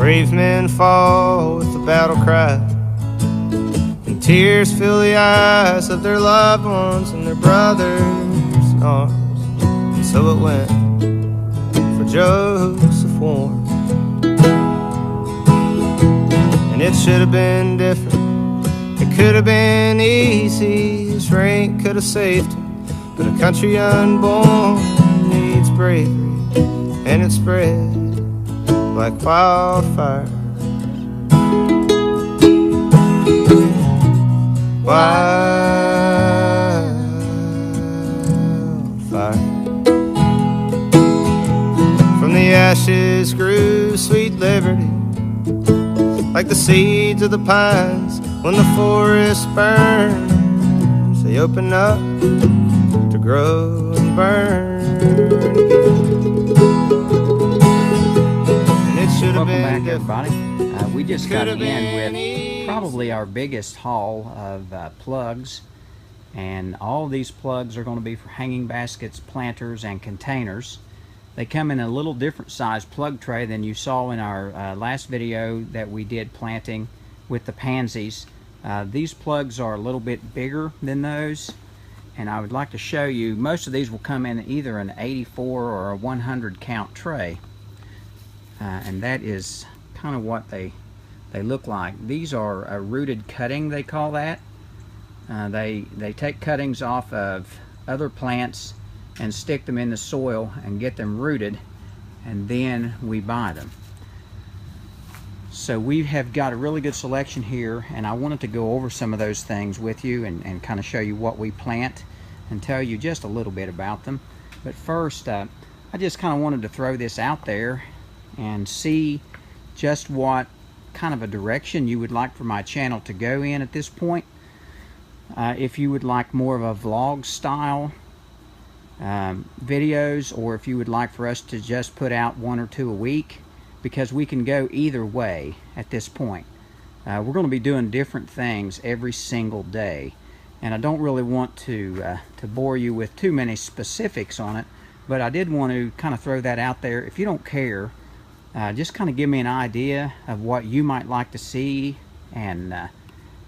Brave men fall with the battle cry, and tears fill the eyes of their loved ones and their brothers in arms. And so it went for Joseph Warren. And it should have been different, it could have been easy. His rank could have saved him, but a country unborn needs bravery, and it spread like wildfire. Wildfire. From the ashes grew sweet liberty, like the seeds of the pines when the forest burns. They open up to grow and burn again. And it should have been Welcome back, different. everybody. We just got Could have in been with easy. probably our biggest haul of plugs, and all these plugs are going to be for hanging baskets, planters, and containers. They come in a little different size plug tray than you saw in our last video that we did planting with the pansies. These plugs are a little bit bigger than those, and I would like to show you. Most of these will come in either an 84 or a 100 count tray, and that is kind of what they look like. These are a rooted cutting, they call that. They take cuttings off of other plants and stick them in the soil and get them rooted, and then we buy them. So we have got a really good selection here, and I wanted to go over some of those things with you and kind of show you what we plant and tell you just a little bit about them. But first, I just kind of wanted to throw this out there and see just what kind of a direction you would like for my channel to go in at this point. If you would like more of a vlog style videos, or if you would like for us to just put out 1 or 2 a week, because we can go either way at this point. We're going to be doing different things every single day, and I don't really want to bore you with too many specifics on it, but I did want to kind of throw that out there. If you don't care, just kind of give me an idea of what you might like to see, and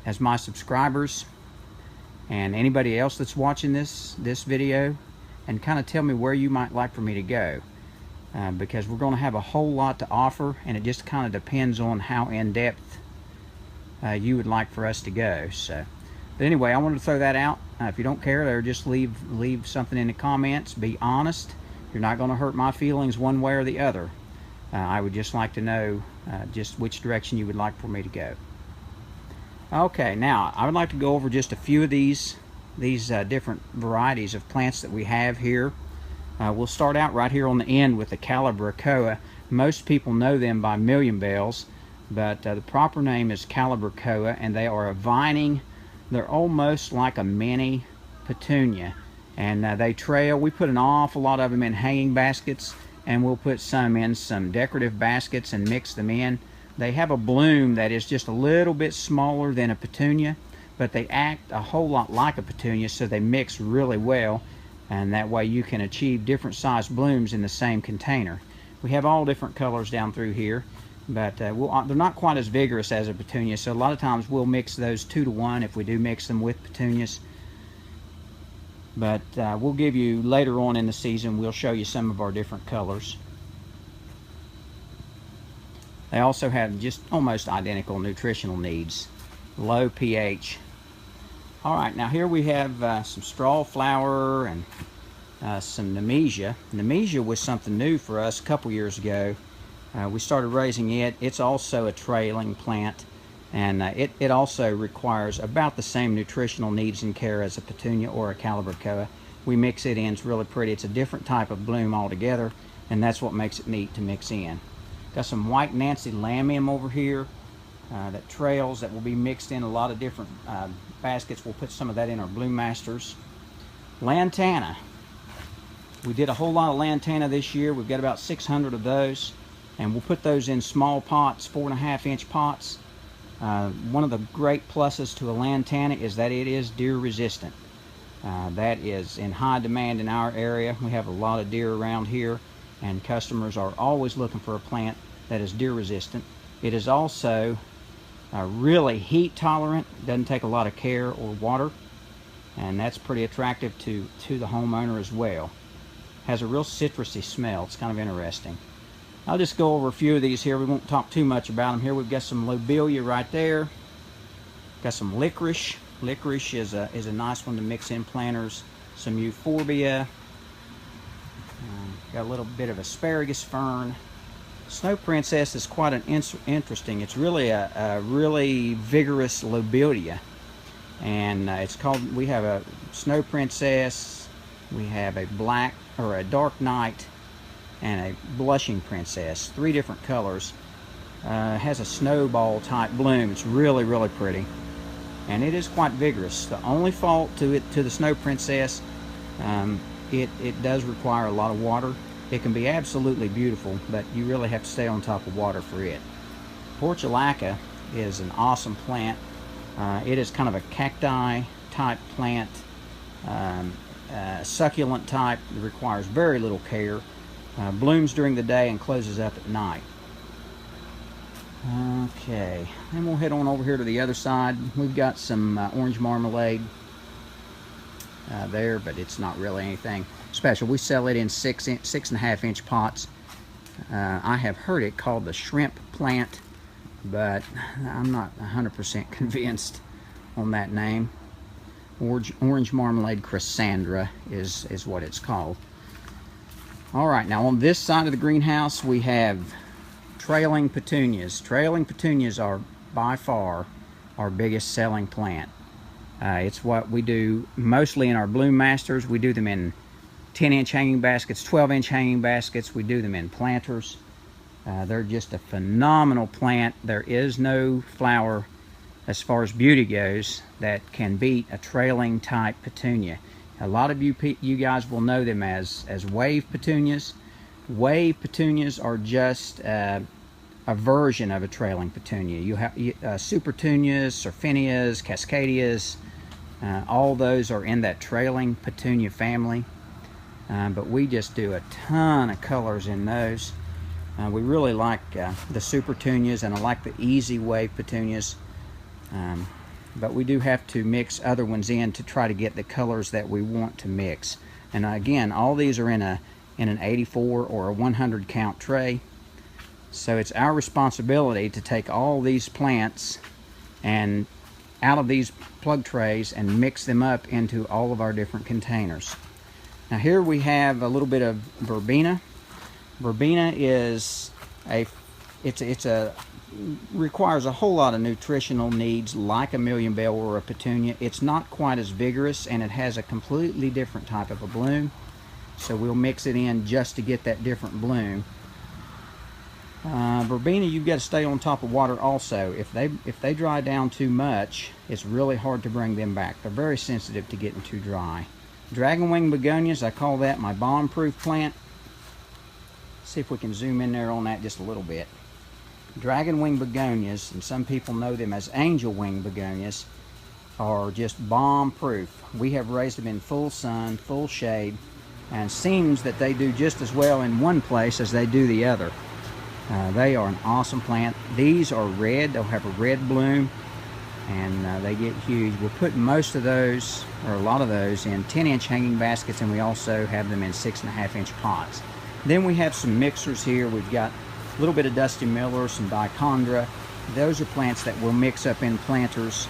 as my subscribers and anybody else that's watching this video, and kind of tell me where you might like for me to go, because we're going to have a whole lot to offer, and it just kind of depends on how in-depth you would like for us to go. So, but anyway, I wanted to throw that out. If you don't care, there, just leave something in the comments. Be honest. You're not going to hurt my feelings one way or the other. I would just like to know just which direction you would like for me to go. Okay, now I would like to go over just a few of these different varieties of plants that we have here. We'll start out right here on the end with the Calibrachoa. Most people know them by million bells, but the proper name is Calibrachoa, and they are a vining. They're almost like a mini petunia, and they trail. We put an awful lot of them in hanging baskets, and we'll put some in some decorative baskets and mix them in. They have a bloom that is just a little bit smaller than a petunia, but they act a whole lot like a petunia, so they mix really well, and that way you can achieve different size blooms in the same container. We have all different colors down through here, but they're not quite as vigorous as a petunia, so a lot of times we'll mix those 2 to 1 if we do mix them with petunias. But we'll give you, later on in the season, we'll show you some of our different colors. They also have just almost identical nutritional needs. Low pH. Alright, now here we have some straw flower and some Nemesia. Nemesia was something new for us a couple years ago. We started raising it. It's also a trailing plant, and it also requires about the same nutritional needs and care as a petunia or a Calibrachoa. We mix it in. It's really pretty. It's a different type of bloom altogether, and that's what makes it neat to mix in. Got some white Nancy Lamium over here that trails, that will be mixed in a lot of different baskets. We'll put some of that in our Bloom Masters. Lantana. We did a whole lot of Lantana this year. We've got about 600 of those, and we'll put those in small pots, 4.5-inch pots. One of the great pluses to a Lantana is that it is deer resistant. That is in high demand in our area. We have a lot of deer around here, and customers are always looking for a plant that is deer resistant. It is also really heat tolerant, doesn't take a lot of care or water, and that's pretty attractive to the homeowner as well. Has a real citrusy smell. It's kind of interesting. I'll just go over a few of these here. We won't talk too much about them here. We've got some lobelia right there. Got some licorice. Licorice is a nice one to mix in planters. Some euphorbia. Got a little bit of asparagus fern. Snow Princess is quite an interesting. It's really a really vigorous lobelia, and it's called. We have a Snow Princess. We have a black or a dark night, and a blushing princess. 3 different colors. Has a snowball type bloom. It's really, really pretty, and it is quite vigorous. The only fault to the Snow Princess, it does require a lot of water. It can be absolutely beautiful, but you really have to stay on top of water for it. Portulaca is an awesome plant. It is kind of a cacti type plant, succulent type. It requires very little care. Blooms during the day and closes up at night. Okay, then we'll head on over here to the other side. We've got some orange marmalade there, but it's not really anything special. We sell it in 6.5 inch pots. I have heard it called the shrimp plant, but I'm not 100% convinced on that name. Orange marmalade Chrysandra is what it's called. All right, now on this side of the greenhouse we have trailing petunias. Trailing petunias are by far our biggest selling plant. It's what we do mostly in our Bloom Masters. We do them in 10-inch hanging baskets, 12-inch hanging baskets. We do them in planters. They're just a phenomenal plant. There is no flower, as far as beauty goes, that can beat a trailing type petunia. A lot of you guys will know them as wave petunias. Wave petunias are just a version of a trailing petunia. You have supertunias, Surfinias, Cascadias. All those are in that trailing petunia family. But we just do a ton of colors in those. We really like the supertunias, and I like the easy wave petunias. But we do have to mix other ones in to try to get the colors that we want to mix. And again, all these are in an 84 or a 100 count tray. So it's our responsibility to take all these plants and out of these plug trays and mix them up into all of our different containers. Now here we have a little bit of verbena. Verbena is requires a whole lot of nutritional needs like a million bell or a petunia. It's not quite as vigorous, and it has a completely different type of a bloom. So we'll mix it in just to get that different bloom. Verbena, you've got to stay on top of water also. If they dry down too much, it's really hard to bring them back. They're very sensitive to getting too dry. Dragonwing begonias, I call that my bomb-proof plant. See if we can zoom in there on that just a little bit. Dragonwing begonias, and some people know them as angel wing begonias, are just bomb-proof. We have raised them in full sun, full shade, and it seems that they do just as well in one place as they do the other. They are an awesome plant. These are red. They'll have a red bloom, and they get huge. We're putting most of those, or a lot of those, in 10-inch hanging baskets, and we also have them in 6.5 inch pots. Then we have some mixers here. We've got a little bit of Dusty Miller, some Dichondra. Those are plants that we'll mix up in planters.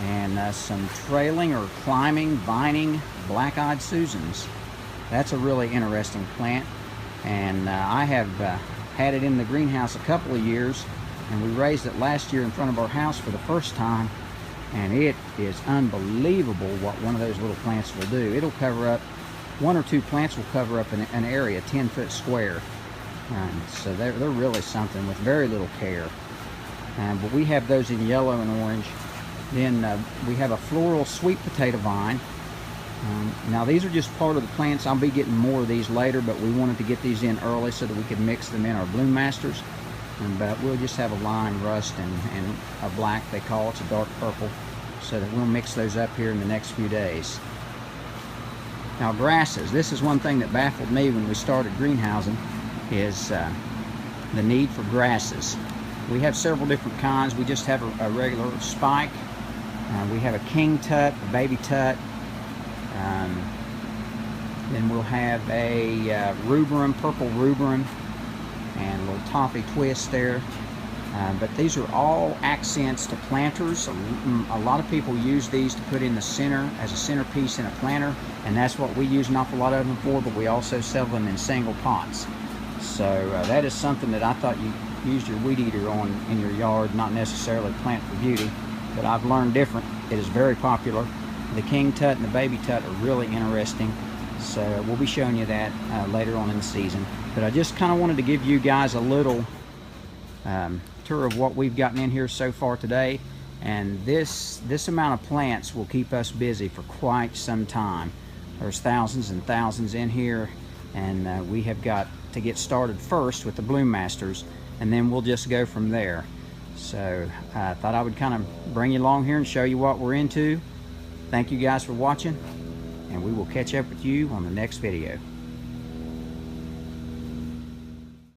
And some trailing or climbing, vining, black-eyed Susans. That's a really interesting plant. And I have had it in the greenhouse a couple of years, and we raised it last year in front of our house for the first time, and it is unbelievable what one of those little plants will do. It'll cover up, 1 or 2 plants will cover up an area 10 foot square. So they're really something with very little care. But we have those in yellow and orange. Then we have a floral sweet potato vine. Now these are just part of the plants. I'll be getting more of these later, but we wanted to get these in early so that we could mix them in our Bloom Masters. But we'll just have a lime rust and a black, they call it. It's a dark purple, so that we'll mix those up here in the next few days. Now grasses. This is one thing that baffled me when we started greenhousing, is the need for grasses. We have several different kinds. We just have a regular spike. We have a king tut, a baby tut. Then we'll have a rubrum, purple rubrum, and a little toffee twist there. But these are all accents to planters. A lot of people use these to put in the center as a centerpiece in a planter, and that's what we use an awful lot of them for, but we also sell them in single pots. So that is something that I thought you used your weed eater on in your yard, not necessarily plant for beauty, but I've learned different. It is very popular. The king tut and the baby tut are really interesting, so we'll be showing you that later on in the season. But I just kind of wanted to give you guys a little tour of what we've gotten in here so far today, and this amount of plants will keep us busy for quite some time. There's thousands and thousands in here, and we have got to get started first with the Bloom Masters, and then we'll just go from there. So I thought I would kind of bring you along here and show you what we're into. Thank you guys for watching, and we will catch up with you on the next video.